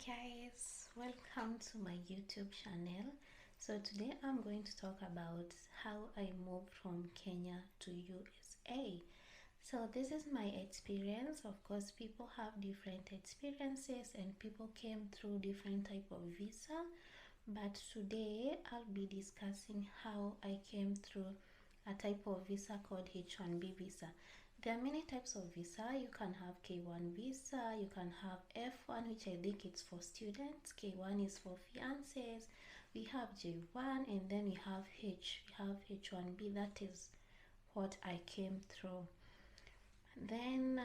Guys, welcome to my YouTube channel. So today I'm going to talk about how I moved from Kenya to USA. So this is my experience. Of course, people have different experiences and people came through different type of visa, but today I'll be discussing how I came through a type of visa called H1B visa. There are many types of visa. You can have K1 visa, you can have F1, which I think it's for students. K1 is for fiancés. We have J1, and then we have H1B. That is what I came through. Then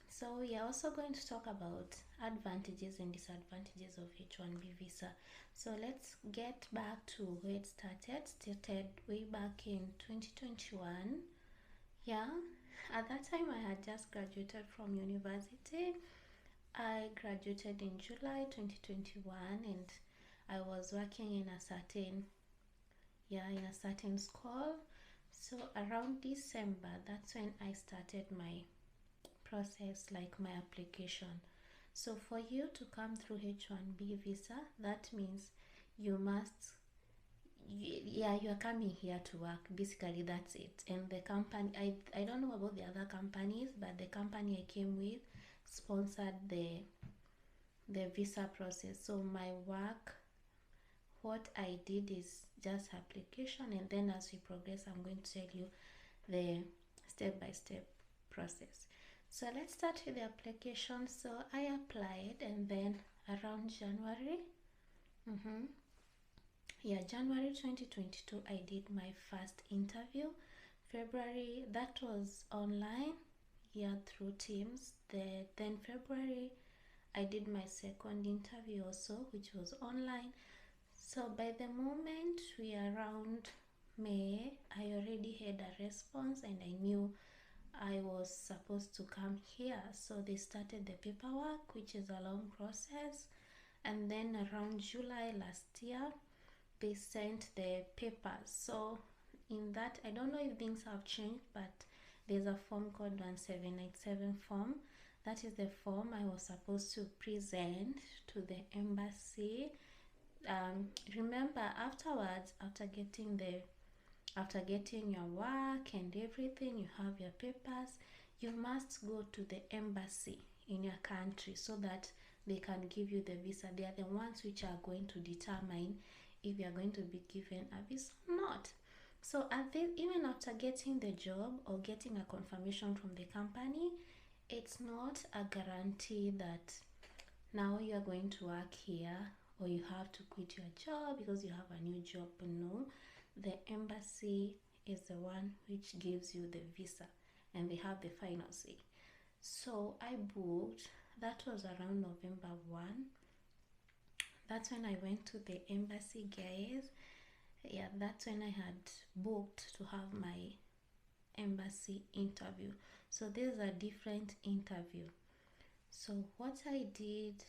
so we are also going to talk about advantages and disadvantages of H1B visa. So let's get back to where it started way back in 2021. Yeah, at that time I had just graduated from university. I graduated in July 2021 and I was working in a certain school. So around December, that's when I started my process, like my application. So for you to come through H1B visa, that means you are coming here to work. Basically, that's it. And the company, I don't know about the other companies, but the company I came with sponsored the visa process. So my work, what I did is just application, and then as we progress, I'm going to tell you the step-by-step process. So let's start with the application. So I applied, and then around January, January 2022, I did my first interview. February, that was online, through Teams. Then February, I did my second interview also, which was online. So by the moment we are around May, I already had a response and I knew I was supposed to come here. So they started the paperwork, which is a long process. And then around July last year, they sent the papers. So in that, I don't know if things have changed, but there's a form called 1797 form. That is the form I was supposed to present to the embassy. Remember, afterwards, after getting your work and everything, you have your papers, you must go to the embassy in your country so that they can give you the visa. They are the ones which are going to determine if you are going to be given a visa or not. So even after getting the job or getting a confirmation from the company, it's not a guarantee that now you are going to work here or you have to quit your job because you have a new job. No, the embassy is the one which gives you the visa and they have the final say. So I booked, that was around November 1. That's when I went to the embassy, guys. That's when I had booked to have my embassy interview. So there's a different interview. So what I did,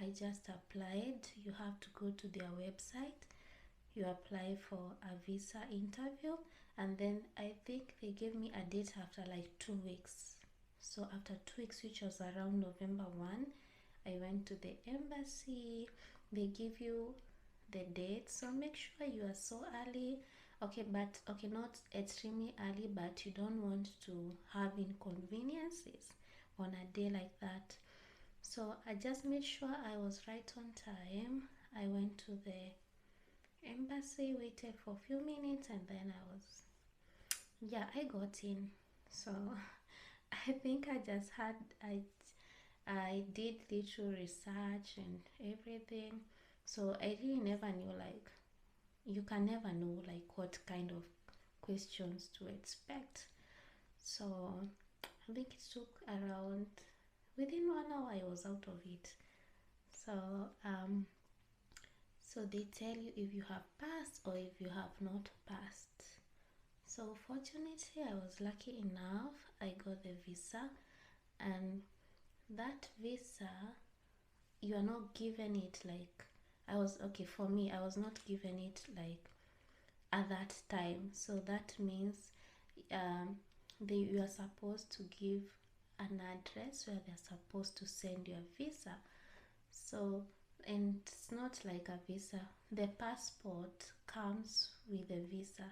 I just applied. You have to go to their website. You apply for a visa interview, and then I think they gave me a date after like 2 weeks. So after 2 weeks, which was around November 1, I went to the embassy. They give you the date, so make sure you are so early. Not extremely early, but you don't want to have inconveniences on a day like that. So I just made sure I was right on time. I went to the embassy, waited for a few minutes, and then I got in. So I think I did little research and everything. So I really never knew, like, you can never know like what kind of questions to expect. So I think it took around, within 1 hour I was out of it. So they tell you if you have passed or if you have not passed. So fortunately, I was lucky enough. I got the visa, and that visa, you are not given it like, for me, I was not given it like at that time. So that means you are supposed to give an address where they're supposed to send your visa. So and it's not like a visa. The passport comes with a visa,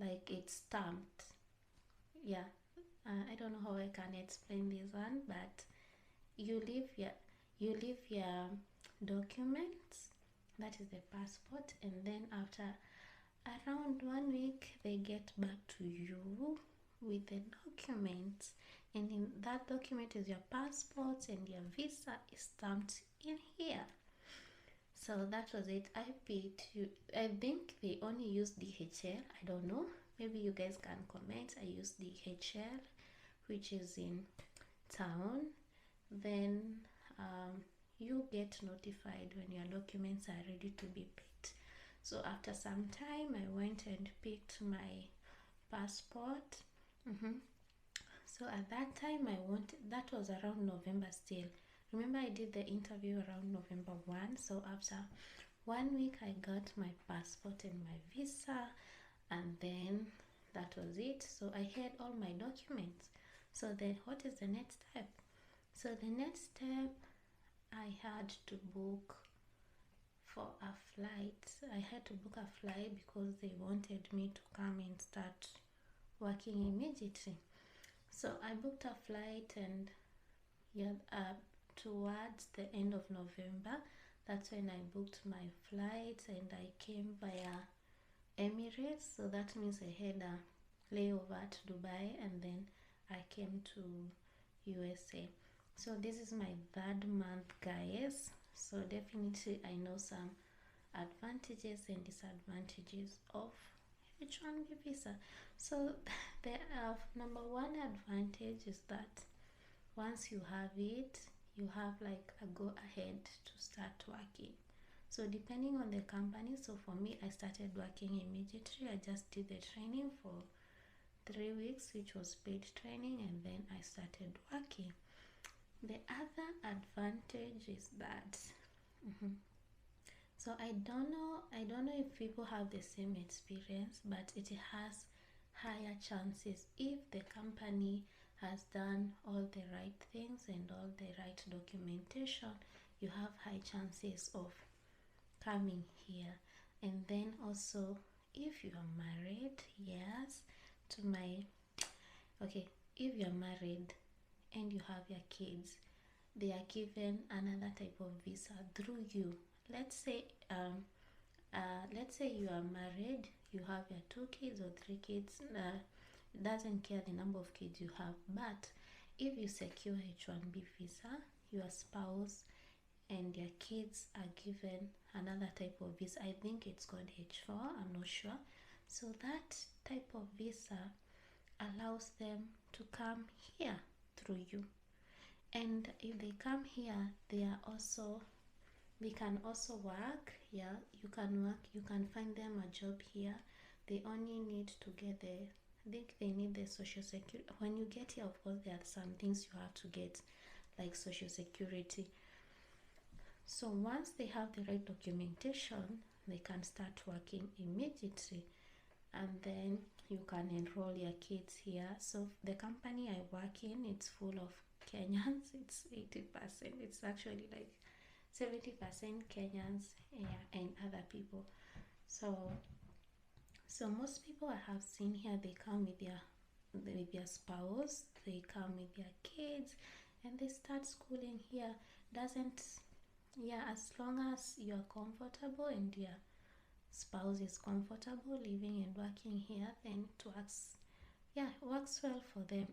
like it's stamped. Yeah, I don't know how I can explain this one, but you leave your documents, that is the passport, and then after around 1 week they get back to you with the documents, and in that document is your passport and your visa is stamped in here. So that was it. I paid you. I think they only use DHL. I don't know. Maybe you guys can comment. I use DHL, which is in town. Then you get notified when your documents are ready to be picked. So after some time, I went and picked my passport. So at that time, that was around November still. Remember, I did the interview around November 1. So after 1 week, I got my passport and my visa, and then that was it. So I had all my documents. So then, what is the next step? So the next step, I had to book for a flight. I had to book a flight because they wanted me to come and start working immediately. So I booked a flight, and towards the end of November, that's when I booked my flight, and I came via Emirates. So that means I had a layover to Dubai, and then I came to USA. So this is my 3rd month, guys. So definitely I know some advantages and disadvantages of H1B visa. So the number one advantage is that once you have it, you have like a go ahead to start working. So depending on the company, so for me, I started working immediately. I just did the training for 3 weeks, which was paid training, and then I started working. The other advantage is that so I don't know if people have the same experience, but it has higher chances if the company has done all the right things and all the right documentation. You have high chances of coming here. And then also, if you are married, yes, to my okay, if you're married and you have your kids, they are given another type of visa through you. Let's say you are married, you have your 2 kids or 3 kids. It doesn't care the number of kids you have, but if you secure H1B visa, your spouse and their kids are given another type of visa. I think it's called H4, I'm not sure. So that type of visa allows them to come here through you. And if they come here, they can also work. Yeah, you can work, you can find them a job here. They only need to get I think they need the social security. When you get here, of course, there are some things you have to get, like social security. So once they have the right documentation, they can start working immediately, and then you can enroll your kids here. So the company I work in, it's full of Kenyans. It's 80%. It's actually like 70% Kenyans, yeah, and other people. So most people I have seen here, they come with their spouse, they come with their kids, and they start schooling here. Doesn't Yeah, as long as you're comfortable and your spouse is comfortable living and working here, then it works. Yeah, it works well for them.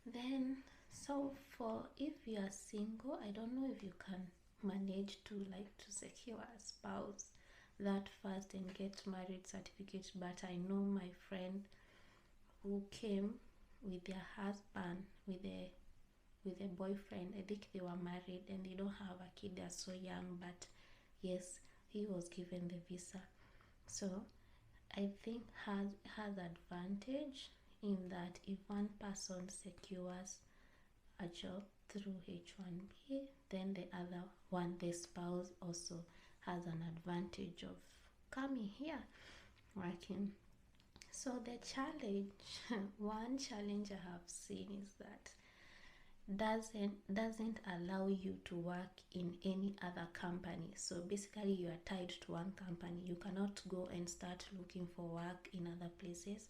Then, so for if you are single, I don't know if you can manage to secure a spouse that fast and get married certificate, but I know my friend who came with their husband, with a boyfriend. I think they were married and they don't have a kid, they're so young, but yes, he was given the visa. So I think has advantage in that if one person secures a job through H1B, then the other one, the spouse, also has an advantage of coming here working. So the challenge, one challenge I have seen is that doesn't allow you to work in any other company. So basically you are tied to one company. You cannot go and start looking for work in other places.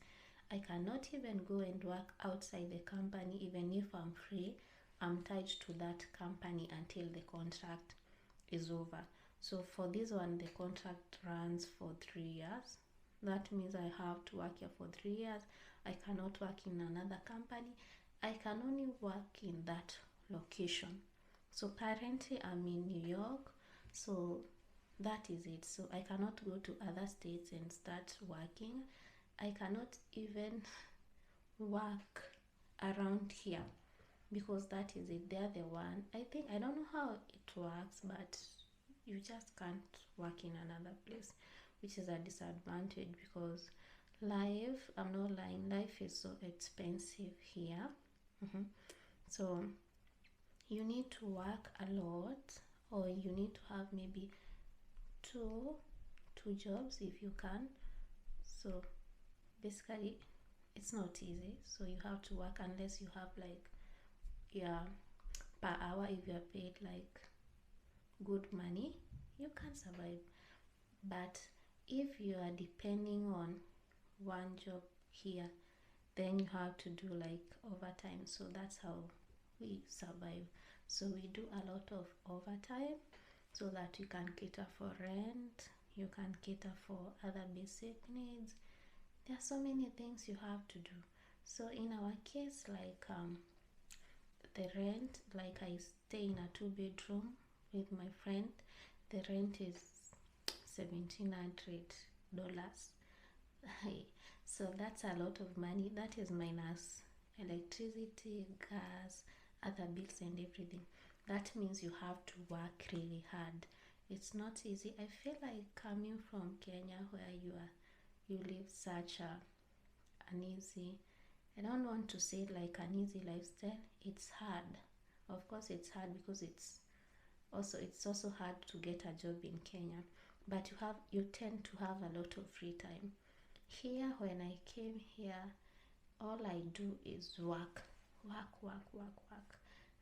I cannot even go and work outside the company. Even if I'm free, I'm tied to that company until the contract is over. So for this one, the contract runs for 3 years. That means I have to work here for 3 years. I cannot work in another company. I can only work in that location. So currently I'm in New York, so that is it. So I cannot go to other states and start working. I cannot even work around here because that is it. They're the one. I don't know how it works, but you just can't work in another place, which is a disadvantage because life, I'm not lying, life is so expensive here. So you need to work a lot, or you need to have maybe two jobs if you can. So basically it's not easy. So you have to work unless you have like, yeah, per hour. If you are paid like good money, you can survive. But if you are depending on one job here, then you have to do like overtime. So that's how we survive. So we do a lot of overtime so that you can cater for rent, you can cater for other basic needs. There are so many things you have to do. So in our case, like the rent, like I stay in a 2 bedroom with my friend, the rent is $1,700. So that's a lot of money. That is minus electricity, gas, other bills and everything. That means you have to work really hard. It's not easy. I feel like coming from Kenya where you live such an easy, I don't want to say it like an easy lifestyle. It's hard. Of course it's hard because it's also hard to get a job in Kenya, but you tend to have a lot of free time. Here, when I came here, all I do is work.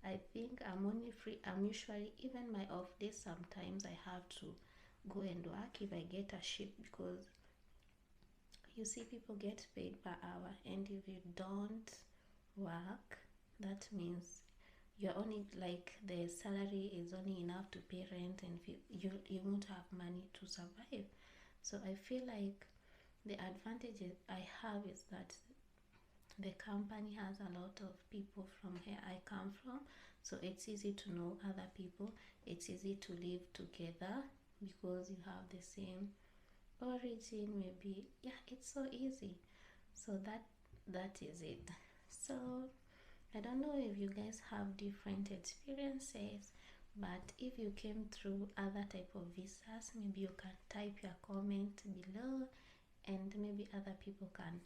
I think I'm only free. I'm usually, even my off days, sometimes I have to go and work if I get a shift, because you see people get paid per hour, and if you don't work, that means you're only like, the salary is only enough to pay rent, and you won't have money to survive. So I feel like the advantages I have is that the company has a lot of people from where I come from, so it's easy to know other people. It's easy to live together because you have the same origin, maybe. Yeah, it's so easy. So that is it. So I don't know if you guys have different experiences, but if you came through other type of visas, maybe you can type your comment below, and maybe other people can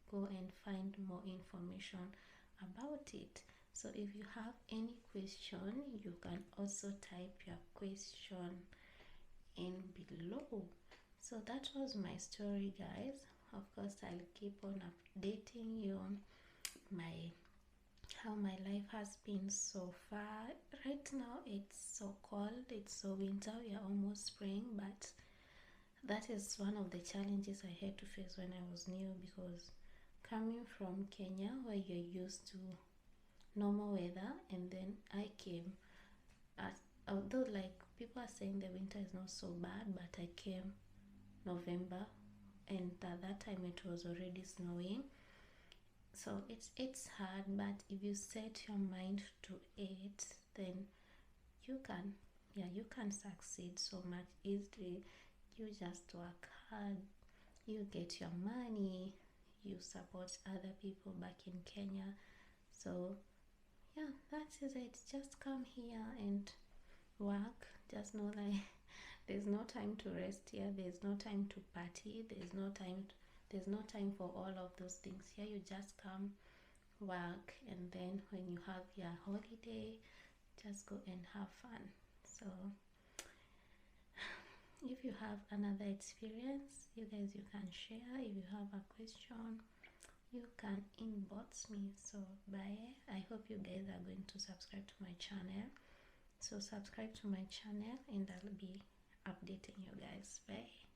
go and find more information about it. So if you have any question, you can also type your question in below. So that was my story, guys. Of course, I'll keep on updating you on how my life has been so far. Right now it's so cold, it's so winter, we are almost spring, but that is one of the challenges I had to face when I was new, because coming from Kenya where you're used to normal weather, and then I came although like people are saying the winter is not so bad, but I came November, and at that time it was already snowing. So it's hard, but if you set your mind to it, then you can succeed so much easily. You just work hard, you get your money, you support other people back in Kenya. So yeah, that is it. Just come here and work. Just know like there's no time to rest here, there's no time to party, there's no time for all of those things here. You just come, work, and then when you have your holiday, just go and have fun. So if you have another experience, you guys, you can share. If you have a question, you can inbox me. So bye. I hope you guys are going to subscribe to my channel. So subscribe to my channel and I'll be updating you guys. Bye.